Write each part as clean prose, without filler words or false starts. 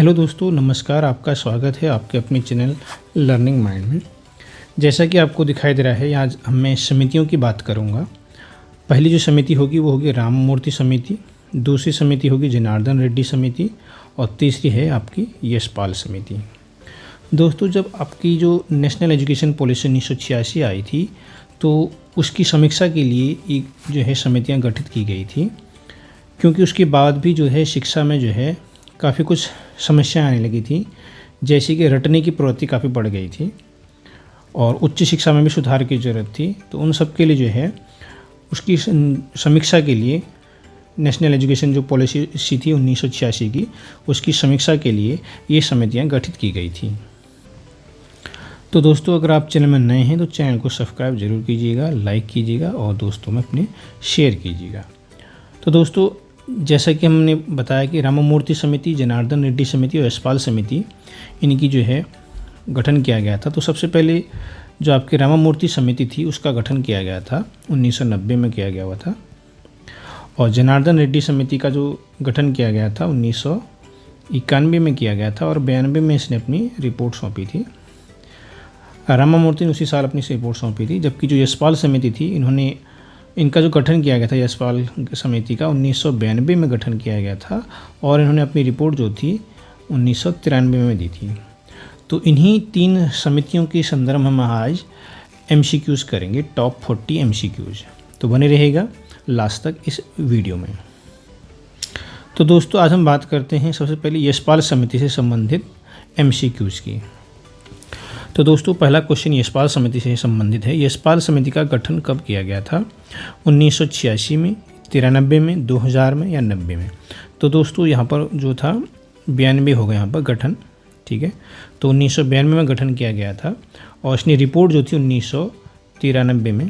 Hello दोस्तों, नमस्कार। आपका स्वागत है आपके अपने चैनल लर्निंग माइंड में। जैसा कि आपको दिखाई दे रहा है, आज मैं समितियों की बात करूंगा। पहली जो समिति होगी वो होगी राममूर्ति समिति, दूसरी समिति होगी जनार्दन रेड्डी समिति और तीसरी है आपकी यशपाल समिति। दोस्तों, जब आपकी जो नेशनल एजुकेशन पॉलिसी 1986 आई थी तो उसकी समीक्षा के लिए एक जो है समितियाँ गठित की गई थी, क्योंकि उसके बाद भी जो है शिक्षा में जो है काफ़ी कुछ समस्याएं आने लगी थी, जैसे कि रटने की प्रवृत्ति काफ़ी बढ़ गई थी और उच्च शिक्षा में भी सुधार की ज़रूरत थी। तो उन सब के लिए जो है उसकी समीक्षा के लिए नेशनल एजुकेशन जो पॉलिसी थी 1986 की, उसकी समीक्षा के लिए ये समितियां गठित की गई थी। तो दोस्तों, अगर आप चैनल में नए हैं तो चैनल को सब्सक्राइब जरूर कीजिएगा, लाइक कीजिएगा और दोस्तों में अपने शेयर कीजिएगा। तो दोस्तों, जैसा कि हमने बताया कि राममूर्ति समिति, जनार्दन रेड्डी समिति और यशपाल समिति, इनकी जो है गठन किया गया था। तो सबसे पहले जो आपकी राममूर्ति समिति थी उसका गठन किया गया था 1990 में किया गया हुआ था, और जनार्दन रेड्डी समिति का जो गठन किया गया था 1991 में किया गया था और 92 में इसने अपनी रिपोर्ट सौंपी थी। राममूर्ति ने उसी साल अपनी रिपोर्ट सौंपी थी, जबकि जो यशपाल समिति थी इनका जो गठन किया गया था यशपाल समिति का 1992 में गठन किया गया था और इन्होंने अपनी रिपोर्ट जो थी 1993 में दी थी। तो इन्हीं तीन समितियों के संदर्भ में हम आज MCQs करेंगे, टॉप 40 MCQs। तो बने रहेगा लास्ट तक इस वीडियो में। तो दोस्तों, आज हम बात करते हैं सबसे पहले यशपाल समिति से संबंधित MCQs की। तो दोस्तों, पहला क्वेश्चन यशपाल समिति से संबंधित है। यशपाल समिति का गठन कब किया गया था? 1986 में, 93 में, 2000 में या 90 में? तो दोस्तों, यहाँ पर जो था 92 हो गया यहाँ पर गठन, ठीक है। तो 1992 में गठन किया गया था और इसने रिपोर्ट जो थी 1993 में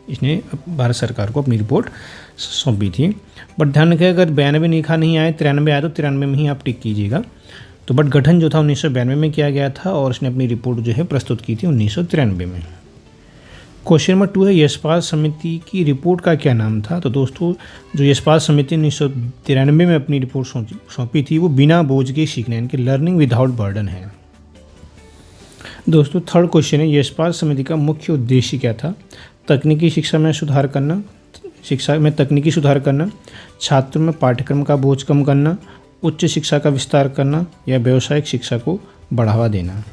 इसने भारत सरकार को अपनी रिपोर्ट सौंपी थी। बट ध्यान रखिए, अगर 92 लिखा नहीं आए, 93 आए तो 93 में ही आप टिक कीजिएगा। तो बट गठन जो था 1992 में किया गया था और इसने अपनी रिपोर्ट जो है प्रस्तुत की थी 1993 में। क्वेश्चन नंबर 2 है, यशपाल समिति की रिपोर्ट का क्या नाम था? तो दोस्तों, जो यशपाल समिति 1993 में अपनी रिपोर्ट सौंपी थी वो बिना बोझ के सीखना, यानी कि लर्निंग विदाउट बर्डन है। दोस्तों, थर्ड क्वेश्चन है, यशपाल समिति का मुख्य उद्देश्य क्या था? तकनीकी शिक्षा में सुधार करना, शिक्षा में तकनीकी सुधार करना, छात्रों में पाठ्यक्रम का बोझ कम करना, उच्च शिक्षा का विस्तार करना या व्यावसायिक शिक्षा को बढ़ावा देना।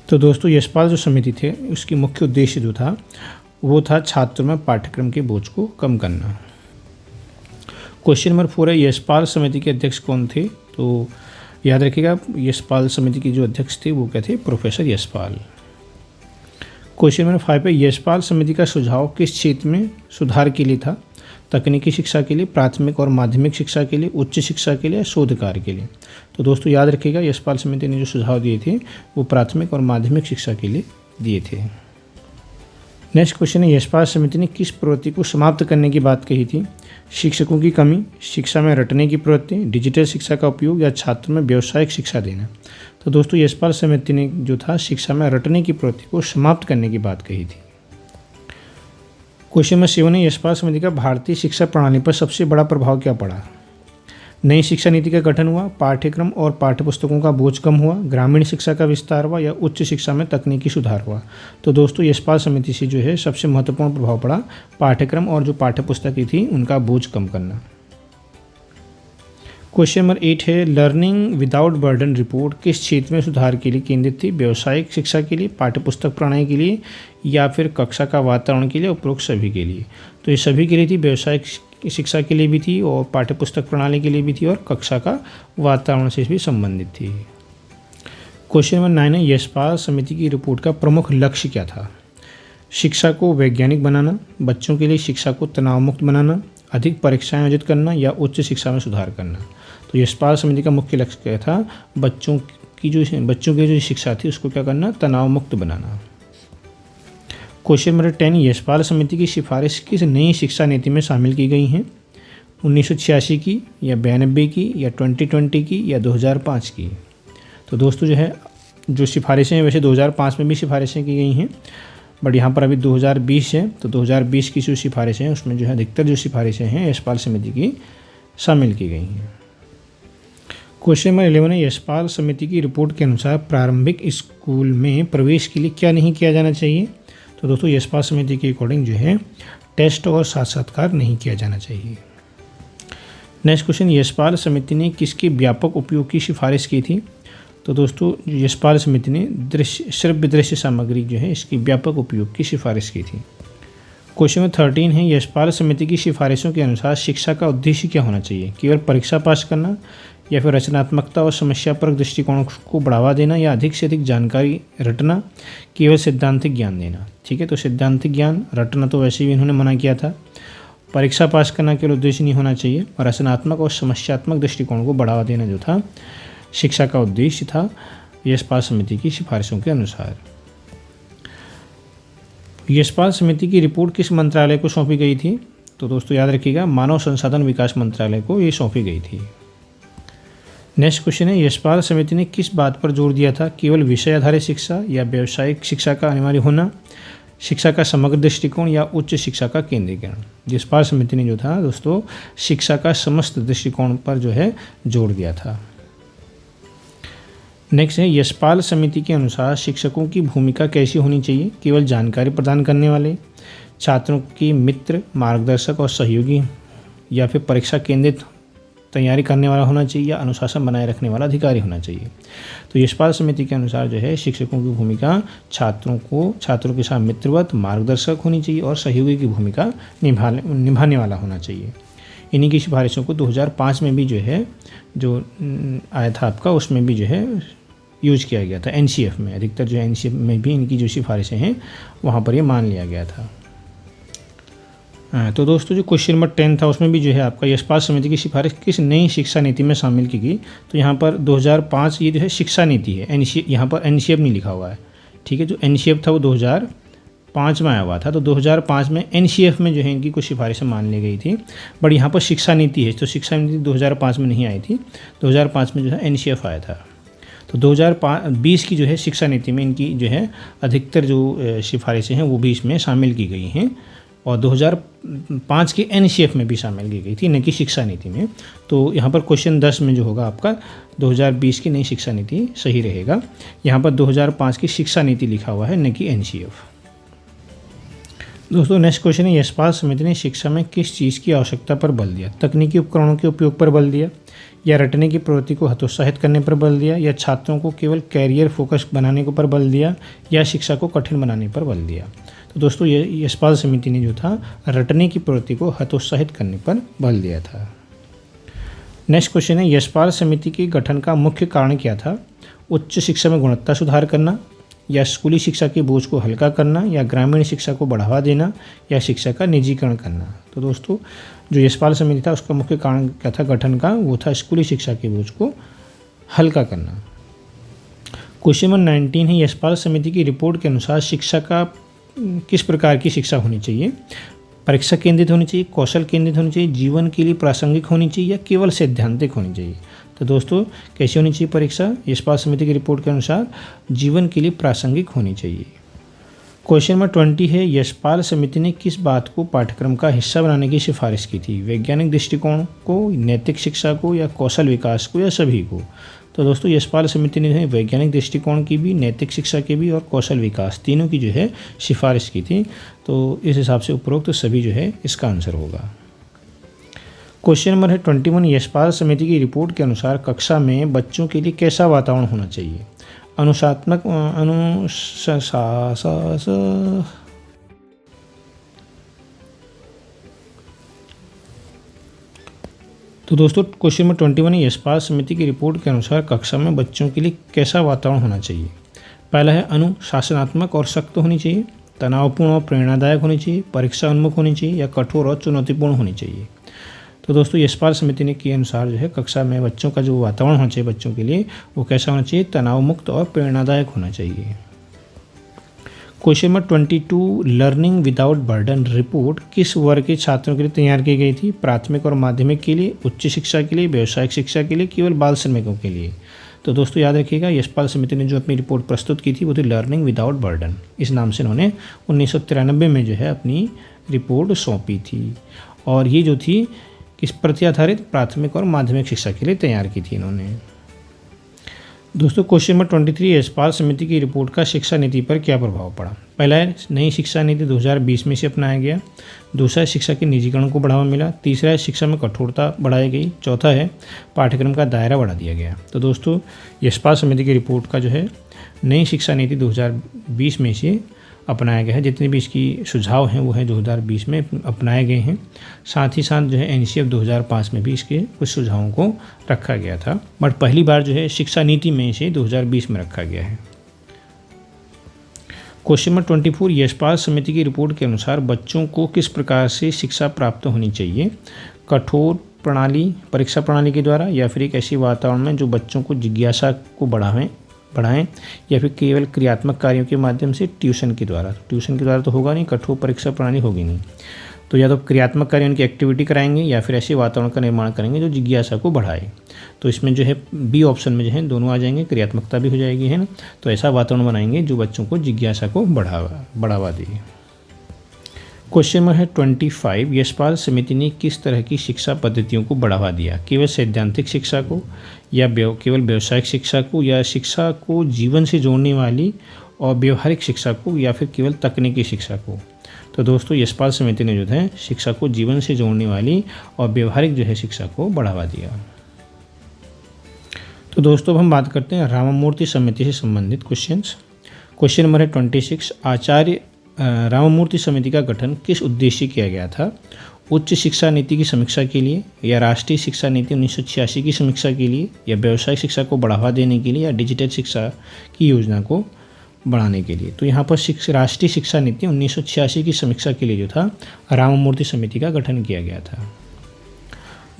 तो दोस्तों, यशपाल जो समिति थे उसकी मुख्य उद्देश्य जो था वो था छात्रों में पाठ्यक्रम के बोझ को कम करना। क्वेश्चन नंबर 4 है, यशपाल समिति के अध्यक्ष कौन थे? तो याद रखिएगा, यशपाल समिति के जो अध्यक्ष थे वो क्या थे? प्रोफेसर यशपाल। क्वेश्चन नंबर 5 है, यशपाल समिति का सुझाव किस क्षेत्र में सुधार के लिए था? तकनीकी शिक्षा के लिए, प्राथमिक और माध्यमिक शिक्षा के लिए, उच्च शिक्षा के लिए, शोध कार्य के लिए? तो दोस्तों, याद रखिएगा, यशपाल समिति ने जो सुझाव दिए थे वो प्राथमिक और माध्यमिक शिक्षा के लिए दिए थे। नेक्स्ट क्वेश्चन है, यशपाल समिति ने किस प्रवृत्ति को समाप्त करने की बात कही थी? शिक्षकों की कमी, शिक्षा में रटने की प्रवृत्ति, डिजिटल शिक्षा का उपयोग या छात्रों में व्यावसायिक शिक्षा देना? तो दोस्तों, यशपाल समिति ने जो था शिक्षा में रटने की प्रवृत्ति को समाप्त करने की बात कही थी। क्वेश्चन नंबर 7 है, यशपाल समिति का भारतीय शिक्षा प्रणाली पर सबसे बड़ा प्रभाव क्या पड़ा? नई शिक्षा नीति का गठन हुआ, पाठ्यक्रम और पाठ्यपुस्तकों का बोझ कम हुआ, ग्रामीण शिक्षा का विस्तार हुआ या उच्च शिक्षा में तकनीकी सुधार हुआ? तो दोस्तों, यशपाल समिति से जो है सबसे महत्वपूर्ण प्रभाव पड़ा पाठ्यक्रम और जो पाठ्यपुस्तकें थी उनका बोझ कम करना। क्वेश्चन नंबर 8 है, लर्निंग विदाउट बर्डन रिपोर्ट किस क्षेत्र में सुधार के लिए केंद्रित थी? व्यावसायिक शिक्षा के लिए, पाठ्यपुस्तक प्रणाली के लिए या फिर कक्षा का वातावरण के लिए, उपरोक्त सभी के लिए? तो ये सभी के लिए थी, व्यावसायिक शिक्षा के लिए भी थी और पाठ्यपुस्तक प्रणाली के लिए भी थी और कक्षा का वातावरण से भी संबंधित थी। क्वेश्चन नंबर 9 है, यशपाल समिति की रिपोर्ट का प्रमुख लक्ष्य क्या था? शिक्षा को वैज्ञानिक बनाना, बच्चों के लिए शिक्षा को तनाव मुक्त बनाना, अधिक परीक्षाएं आयोजित करना या उच्च शिक्षा में सुधार करना? तो यशपाल समिति का मुख्य लक्ष्य क्या था? बच्चों की जो शिक्षा थी उसको क्या करना? तनाव मुक्त बनाना। क्वेश्चन नंबर 10, यशपाल समिति की सिफारिश किस नई शिक्षा नीति में शामिल की गई हैं? 1986 की या 92 की या 2020 की या 2005 की? तो दोस्तों, जो है जो सिफारिशें हैं वैसे 2005 में भी सिफारिशें की गई हैं, बट यहाँ पर अभी 2020 है, तो 2020 की जो सिफारिशें हैं उसमें जो है अधिकतर जो सिफारिशें हैं यशपाल समिति की शामिल की गई हैं। क्वेश्चन नंबर 11 है, यशपाल समिति की रिपोर्ट के अनुसार प्रारंभिक स्कूल में प्रवेश के लिए क्या नहीं किया जाना चाहिए। तो दोस्तों यशपाल समिति के अकॉर्डिंग जो है टेस्ट और साक्षात्कार नहीं किया जाना चाहिए। नेक्स्ट क्वेश्चन, यशपाल समिति ने किसके व्यापक उपयोग की सिफारिश की थी। तो दोस्तों यशपाल समिति ने श्रव्य दृश्य सामग्री जो है इसकी व्यापक उपयोग की सिफारिश की थी। क्वेश्चन नंबर 13 है, यशपाल समिति की सिफारिशों के अनुसार शिक्षा का उद्देश्य क्या होना चाहिए। केवल परीक्षा पास करना, या फिर रचनात्मकता और समस्यापरक दृष्टिकोण को बढ़ावा देना, या अधिक से अधिक जानकारी रटना, केवल सिद्धांतिक ज्ञान देना। ठीक है, तो सिद्धांतिक ज्ञान रटना तो वैसे भी इन्होंने मना किया था। परीक्षा पास करना केवल उद्देश्य नहीं होना चाहिए, और रचनात्मक और समस्यात्मक दृष्टिकोण को बढ़ावा देना जो था शिक्षा का उद्देश्य था यशपाल समिति की सिफारिशों के अनुसार। यशपाल समिति की रिपोर्ट किस मंत्रालय को सौंपी गई थी। तो दोस्तों याद रखिएगा, मानव संसाधन विकास मंत्रालय को ये सौंपी गई थी। नेक्स्ट क्वेश्चन है, यशपाल समिति ने किस बात पर जोर दिया था। केवल विषय आधारित शिक्षा या व्यावसायिक शिक्षा का अनिवार्य होना, शिक्षा का समग्र दृष्टिकोण, या उच्च शिक्षा का केंद्रीकरण। यशपाल समिति ने जो था दोस्तों शिक्षा का समस्त दृष्टिकोण पर जो है जोर दिया था। नेक्स्ट है, यशपाल समिति के अनुसार शिक्षकों की भूमिका कैसी होनी चाहिए। केवल जानकारी प्रदान करने वाले, छात्रों के मित्र, मार्गदर्शक और सहयोगी, या फिर परीक्षा केंद्रित तैयारी करने वाला होना चाहिए, या अनुशासन बनाए रखने वाला अधिकारी होना चाहिए। तो यशपाल समिति के अनुसार जो है शिक्षकों की भूमिका छात्रों के साथ मित्रवत, मार्गदर्शक होनी चाहिए और सहयोगी की भूमिका निभाने वाला होना चाहिए। इन्हीं की सिफारिशों को 2005 में भी जो है जो आया था आपका, उसमें भी जो है यूज किया गया था। एनसीएफ में अधिकतर जो एनसीएफ में भी इनकी जो सिफारिशें हैं वहाँ पर ये मान लिया गया था। तो दोस्तों जो क्वेश्चन नंबर 10 था उसमें भी जो है आपका यशपाल समिति की सिफारिश किस नई शिक्षा नीति में शामिल की गई। तो यहाँ पर 2005 ये जो है शिक्षा नीति है, एनसीएफ यहाँ पर एनसीएफ नहीं लिखा हुआ है। ठीक है, जो एनसीएफ था वो 2005 में आया हुआ था। तो 2005 में एनसीएफ में जो है इनकी कुछ सिफारिशें मान ली गई थी, बट यहाँ पर शिक्षा नीति है। तो शिक्षा नीति 2005 में नहीं आई थी, 2005 में जो है एनसीएफ आया था। तो 2020 की जो है शिक्षा नीति में इनकी जो है अधिकतर जो सिफारिशें हैं वो भी इसमें शामिल की गई हैं, और 2005 के एनसीएफ में भी शामिल की गई थी, न कि शिक्षा नीति में। तो यहाँ पर क्वेश्चन 10 में जो होगा आपका 2020 की नई शिक्षा नीति सही रहेगा। यहाँ पर 2005 की शिक्षा नीति लिखा हुआ है, न कि एनसीएफ। दोस्तों नेक्स्ट क्वेश्चन है, यशपाल समिति ने शिक्षा में किस चीज़ की आवश्यकता पर बल दिया। तकनीकी उपकरणों के उपयोग पर बल दिया, या रटने की प्रवृत्ति को हतोत्साहित करने पर बल दिया, या छात्रों को केवल कैरियर फोकस बनाने को पर बल दिया, या शिक्षा को कठिन बनाने पर बल दिया। तो दोस्तों ये यशपाल समिति ने जो था रटने की प्रवृत्ति को हतोत्साहित करने पर बल दिया था। नेक्स्ट क्वेश्चन है, यशपाल समिति के गठन का मुख्य कारण क्या था। उच्च शिक्षा में गुणवत्ता सुधार करना, या स्कूली शिक्षा के बोझ को हल्का करना, या ग्रामीण शिक्षा को बढ़ावा देना, या शिक्षा का निजीकरण करना। तो दोस्तों जो यशपाल समिति था उसका मुख्य कारण क्या था गठन का, वो था स्कूली शिक्षा के बोझ को हल्का करना। क्वेश्चन नंबर 19 है, यशपाल समिति की रिपोर्ट के अनुसार शिक्षा का किस प्रकार की शिक्षा होनी चाहिए। परीक्षा केंद्रित होनी चाहिए, कौशल केंद्रित होनी चाहिए, जीवन के लिए प्रासंगिक होनी चाहिए, या केवल सैद्धांतिक होनी चाहिए। तो दोस्तों कैसी होनी चाहिए परीक्षा, यशपाल समिति की रिपोर्ट के अनुसार जीवन के लिए प्रासंगिक होनी चाहिए। क्वेश्चन नंबर 20 है, यशपाल समिति ने किस बात को पाठ्यक्रम का हिस्सा बनाने की सिफारिश की थी। वैज्ञानिक दृष्टिकोण को, नैतिक शिक्षा को, या कौशल विकास को, या सभी को। तो दोस्तों यशपाल समिति ने वैज्ञानिक दृष्टिकोण की भी, नैतिक शिक्षा की भी, और कौशल विकास तीनों की जो है सिफारिश की थी। तो इस हिसाब से उपरोक्त सभी जो है इसका आंसर होगा। क्वेश्चन नंबर है 21, यशपाल समिति की रिपोर्ट के अनुसार कक्षा में बच्चों के लिए कैसा वातावरण होना चाहिए। अनुशासनात्मक तो दोस्तों क्वेश्चन नंबर 21 है, यशपाल समिति की रिपोर्ट के अनुसार कक्षा में बच्चों के लिए कैसा वातावरण होना चाहिए। पहला है अनुशासनात्मक और सख्त होनी चाहिए, तनावपूर्ण और प्रेरणादायक होनी चाहिए, परीक्षा उन्मुख होनी चाहिए, या कठोर और चुनौतीपूर्ण होनी चाहिए। तो दोस्तों यशपाल समिति के अनुसार जो है कक्षा में बच्चों का जो वातावरण होना चाहिए बच्चों के लिए वो कैसा होना चाहिए, तनाव मुक्त और प्रेरणादायक होना चाहिए। Question number 22, learning without burden report किस वर्ग के छात्रों के लिए तैयार की गई थी। प्राथमिक और माध्यमिक के लिए, उच्च शिक्षा के लिए, व्यावसायिक शिक्षा के लिए, केवल बाल श्रमिकों के लिए। तो दोस्तों याद रखिएगा यशपाल समिति ने जो अपनी रिपोर्ट प्रस्तुत की थी वो थी लर्निंग विदाउट बर्डन। इस नाम से उन्होंने 1993 में जो है अपनी रिपोर्ट सौंपी थी, और ये जो थी किस पर थी आधारित? प्राथमिक और माध्यमिक शिक्षा के लिए तैयार की थी इन्होंने। दोस्तों क्वेश्चन नंबर 23, यशपाल समिति की रिपोर्ट का शिक्षा नीति पर क्या प्रभाव पड़ा? पहला है नई शिक्षा नीति 2020 में से अपनाया गया। दूसरा है शिक्षा के निजीकरण को बढ़ावा मिला। तीसरा है शिक्षा में कठोरता बढ़ाई गई। चौथा है पाठ्यक्रम का दायरा बढ़ा दिया गया। तो दोस्तों यशपाल समिति की रिपोर्ट का जो है नई शिक्षा नीति 2020 में से अपनाया गया है। जितने भी इसकी सुझाव हैं वो है 2020 में अपनाए गए हैं। साथ ही साथ जो है एनसीएफ 2005 में भी इसके कुछ सुझावों को रखा गया था, बट पहली बार जो है शिक्षा नीति में इसे 2020 में रखा गया है। क्वेश्चन नंबर 24, यशपाल समिति की रिपोर्ट के अनुसार बच्चों को किस प्रकार से शिक्षा प्राप्त होनी चाहिए? कठोर प्रणाली, परीक्षा प्रणाली के द्वारा, या फिर एक ऐसी वातावरण में जो बच्चों को जिज्ञासा को बढ़ाएं, या फिर केवल क्रियात्मक कार्यों के माध्यम से ट्यूशन के द्वारा? ट्यूशन के द्वारा तो होगा नहीं, कठोर परीक्षा प्रणाली होगी नहीं, तो या तो क्रियात्मक कार्य उनकी एक्टिविटी कराएंगे या फिर ऐसे वातावरण का निर्माण करेंगे जो जिज्ञासा को बढ़ाए। तो इसमें जो है बी ऑप्शन में जो है दोनों आ जाएंगे, क्रियात्मकता भी हो जाएगी, है ना। तो ऐसा वातावरण बनाएंगे जो बच्चों को जिज्ञासा को बढ़ावा दे। क्वेश्चन नंबर है 25, यशपाल समिति ने किस तरह की शिक्षा पद्धतियों को बढ़ावा दिया? केवल सैद्धांतिक शिक्षा को, या केवल व्यावसायिक शिक्षा को, या शिक्षा को जीवन से जोड़ने वाली और व्यवहारिक शिक्षा को, या फिर केवल तकनीकी शिक्षा को? तो दोस्तों यशपाल समिति ने जो है शिक्षा को जीवन से जोड़ने वाली और व्यवहारिक जो है शिक्षा को बढ़ावा दिया। तो दोस्तों अब हम बात करते हैं राममूर्ति समिति से संबंधित क्वेश्चंस। क्वेश्चन नंबर है 26, आचार्य राममूर्ति समिति का गठन किस उद्देश्य किया गया था? उच्च शिक्षा नीति की समीक्षा के लिए, या राष्ट्रीय शिक्षा नीति 1986 की समीक्षा के लिए, या व्यावसायिक शिक्षा को बढ़ावा देने के लिए, या डिजिटल शिक्षा की योजना को बढ़ाने के लिए? तो यहाँ पर राष्ट्रीय शिक्षा नीति 1986 की समीक्षा के लिए जो था राममूर्ति समिति का गठन किया गया था।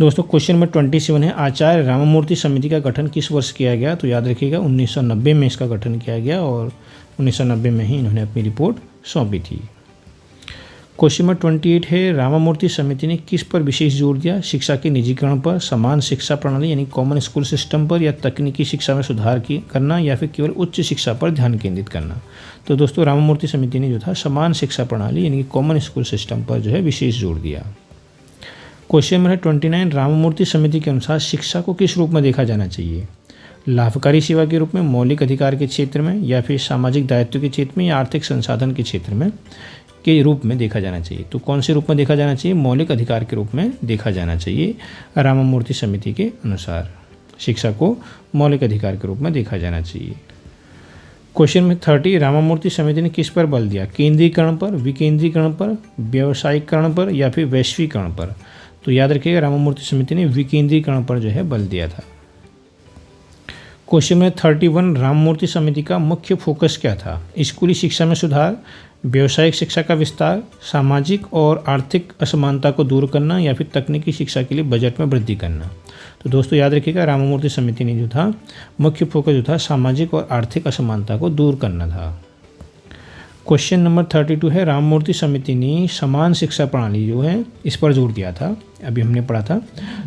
दोस्तों क्वेश्चन नंबर 27 है, आचार्य राममूर्ति समिति का गठन किस वर्ष किया गया? तो याद रखिएगा 1990 में इसका गठन किया गया और 1990 में ही इन्होंने अपनी रिपोर्ट सौंपी थी। क्वेश्चन नंबर 28 है, राममूर्ति समिति ने किस पर विशेष जोर दिया? शिक्षा के निजीकरण पर, समान शिक्षा प्रणाली यानी कॉमन स्कूल सिस्टम पर, या तकनीकी शिक्षा में सुधार करना, या फिर केवल उच्च शिक्षा पर ध्यान केंद्रित करना? तो दोस्तों राममूर्ति समिति ने जो था समान शिक्षा प्रणाली यानी कॉमन स्कूल सिस्टम पर जो है विशेष जोर दिया। क्वेश्चन नंबर है 29, राममूर्ति समिति के अनुसार शिक्षा को किस रूप में देखा जाना चाहिए? लाभकारी सेवा के रूप में, मौलिक अधिकार के क्षेत्र में, या फिर सामाजिक दायित्व के क्षेत्र में, या आर्थिक संसाधन के क्षेत्र में के रूप में देखा जाना चाहिए? तो कौन से रूप में देखा जाना चाहिए? मौलिक अधिकार के रूप में देखा जाना चाहिए। राममूर्ति समिति के अनुसार शिक्षा को मौलिक अधिकार के रूप में देखा जाना चाहिए। क्वेश्चन में 30, राममूर्ति समिति ने किस पर बल दिया? केंद्रीकरण पर, विकेंद्रीकरण पर, व्यावसायिकरण पर, या फिर वैश्वीकरण पर? तो याद रखिएगा राममूर्ति समिति ने विकेंद्रीकरण पर जो है बल दिया था। क्वेश्चन में 31, राममूर्ति समिति का मुख्य फोकस क्या था? स्कूली शिक्षा में सुधार, व्यावसायिक शिक्षा का विस्तार, सामाजिक और आर्थिक असमानता को दूर करना, या फिर तकनीकी शिक्षा के लिए बजट में वृद्धि करना? तो दोस्तों याद रखिएगा राममूर्ति समिति ने जो था मुख्य फोकस जो था सामाजिक और आर्थिक असमानता को दूर करना था। क्वेश्चन नंबर 32 है, राममूर्ति समिति ने समान शिक्षा प्रणाली जो है इस पर जोर दिया था, अभी हमने पढ़ा था।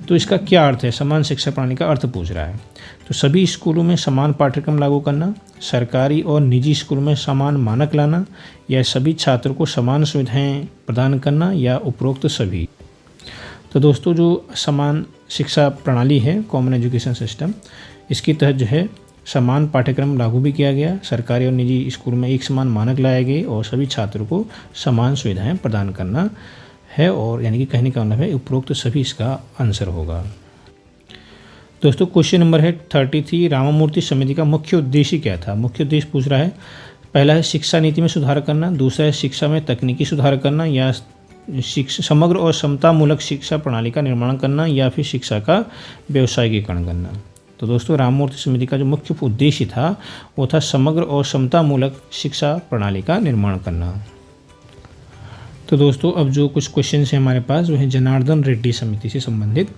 तो इसका क्या अर्थ है? समान शिक्षा प्रणाली का अर्थ पूछ रहा है। तो सभी स्कूलों में समान पाठ्यक्रम लागू करना, सरकारी और निजी स्कूलों में समान मानक लाना, या सभी छात्रों को समान सुविधाएं प्रदान करना, या उपरोक्त सभी? तो दोस्तों जो समान शिक्षा प्रणाली है, कॉमन एजुकेशन सिस्टम, इसके तहत जो है समान पाठ्यक्रम लागू भी किया गया, सरकारी और निजी स्कूल में एक समान मानक लाए गए, और सभी छात्रों को समान सुविधाएं प्रदान करना है। और यानी कि कहने का मतलब है उपरोक्त सभी इसका आंसर होगा। दोस्तों क्वेश्चन नंबर है 33, राममूर्ति समिति का मुख्य उद्देश्य क्या था? मुख्य उद्देश्य पूछ रहा है। पहला है शिक्षा नीति में सुधार करना, दूसरा है शिक्षा में तकनीकी सुधार करना, या समग्र और समतामूलक शिक्षा प्रणाली का निर्माण करना, या फिर शिक्षा का व्यावसायिकीकरण करना? तो दोस्तों राममूर्ति समिति का जो मुख्य उद्देश्य था वो था समग्र और समतामूलक शिक्षा प्रणाली का निर्माण करना। तो दोस्तों अब जो कुछ क्वेश्चन हैं हमारे पास वो है जनार्दन रेड्डी समिति से संबंधित।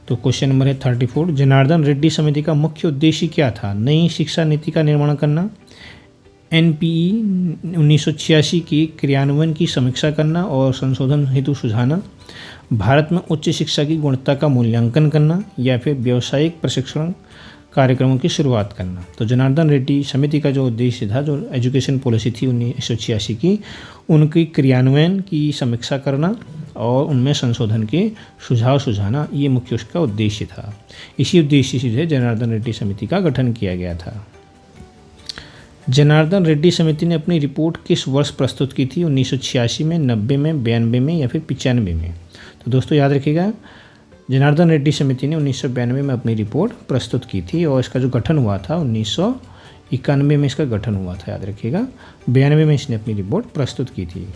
तो क्वेश्चन नंबर है 34, जनार्दन रेड्डी समिति का मुख्य उद्देश्य क्या था? नई शिक्षा नीति का निर्माण करना, एनपीई 1986 की क्रियान्वयन की समीक्षा करना और संशोधन हेतु सुझाना, भारत में उच्च शिक्षा की गुणवत्ता का मूल्यांकन करना, या फिर व्यावसायिक प्रशिक्षण कार्यक्रमों की शुरुआत करना? तो जनार्दन रेड्डी समिति का जो उद्देश्य था, जो एजुकेशन पॉलिसी थी 1986 की, उनकी क्रियान्वयन की समीक्षा करना और उनमें संशोधन के सुझाव सुझाना, ये मुख्य उसका उद्देश्य था। इसी उद्देश्य से जो है जनार्दन रेड्डी समिति का गठन किया गया था। जनार्दन रेड्डी समिति ने अपनी रिपोर्ट किस वर्ष प्रस्तुत की थी? 1986 में, 90 में, 92 में या फिर 95 में? तो दोस्तों याद रखिएगा, जनार्दन रेड्डी समिति ने 1992 में अपनी रिपोर्ट प्रस्तुत की थी और इसका जो गठन हुआ था 1991 में इसका गठन हुआ था, याद रखिएगा। 92 में इसने अपनी रिपोर्ट प्रस्तुत की थी,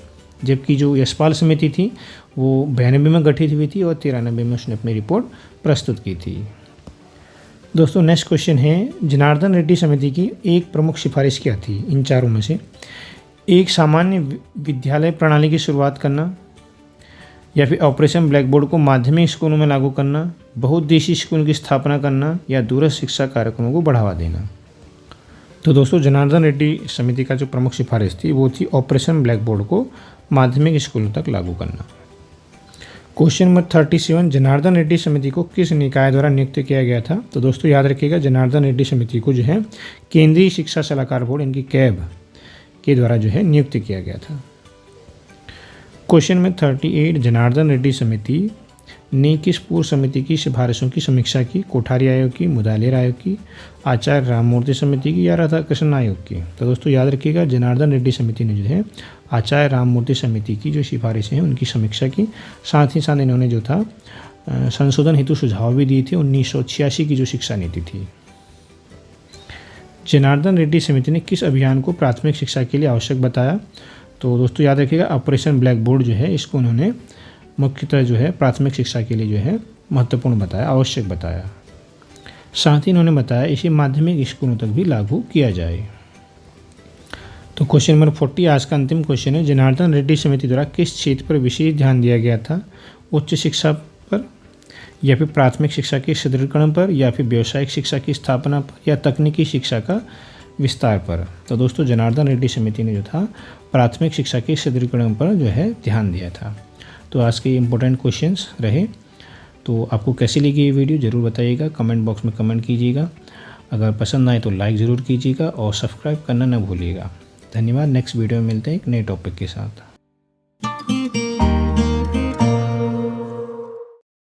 जबकि जो यशपाल समिति थी वो 92 में गठित हुई थी और 93 में उसने अपनी रिपोर्ट प्रस्तुत की थी। दोस्तों नेक्स्ट क्वेश्चन है, जनार्दन रेड्डी समिति की एक प्रमुख सिफारिश क्या थी इन चारों में से? एक सामान्य विद्यालय प्रणाली की शुरुआत करना, या फिर ऑपरेशन ब्लैक बोर्ड को माध्यमिक स्कूलों में लागू करना, बहुउद्देशीय स्कूल की स्थापना करना, या दूरस्थ शिक्षा कार्यक्रमों को बढ़ावा देना? तो दोस्तों जनार्दन रेड्डी समिति का जो प्रमुख सिफारिश थी वो थी ऑपरेशन ब्लैक बोर्ड को माध्यमिक स्कूलों तक लागू करना। क्वेश्चन नंबर 37, जनार्दन रेड्डी समिति को किस निकाय द्वारा नियुक्त किया गया था? तो दोस्तों याद रखिएगा, जनार्दन रेड्डी समिति को जो है केंद्रीय शिक्षा सलाहकार बोर्ड इनकी कैब के द्वारा जो है नियुक्त किया गया था। क्वेश्चन नंबर 38, जनार्दन रेड्डी समिति ने किस पूर्व समिति की सिफारिशों की समीक्षा की? कोठारी आयोग की, मुदालिर आयोग की, आचार्य राममूर्ति समिति की, या राधा कृष्ण आयोग की? तो दोस्तों याद रखिएगा, जनार्दन रेड्डी समिति ने जो है आचार्य राममूर्ति समिति की जो सिफारिशें हैं उनकी समीक्षा की। साथ ही साथ इन्होंने जो था संशोधन हेतु सुझाव भी दिए थे 1986 की जो शिक्षा नीति थी। जनार्दन रेड्डी समिति ने किस अभियान को प्राथमिक शिक्षा के लिए आवश्यक बताया? तो दोस्तों याद रखिएगा, ऑपरेशन ब्लैक बोर्ड जो है इसको उन्होंने मुख्यतः जो है प्राथमिक शिक्षा के लिए जो है महत्वपूर्ण बताया, आवश्यक बताया। साथ ही इन्होंने बताया इसे माध्यमिक स्कूलों तक भी लागू किया जाए। तो क्वेश्चन नंबर 40 आज का अंतिम क्वेश्चन है, जनार्दन रेड्डी समिति द्वारा किस क्षेत्र पर विशेष ध्यान दिया गया था? उच्च शिक्षा पर, या फिर प्राथमिक शिक्षा के सुदृढ़ीकरण पर, या फिर व्यावसायिक शिक्षा की स्थापना पर, या तकनीकी शिक्षा का विस्तार पर? तो दोस्तों जनार्दन रेड्डी समिति ने जो था प्राथमिक शिक्षा के सुदृढ़ीकरण पर जो है ध्यान दिया था। तो आज के इम्पोर्टेंट क्वेश्चंस रहे। तो आपको कैसी लगी ये वीडियो ज़रूर बताइएगा, कमेंट बॉक्स में कमेंट कीजिएगा। अगर पसंद आए तो लाइक ज़रूर कीजिएगा और सब्सक्राइब करना न भूलिएगा। धन्यवाद। नेक्स्ट वीडियो में मिलते हैं एक नए टॉपिक के साथ।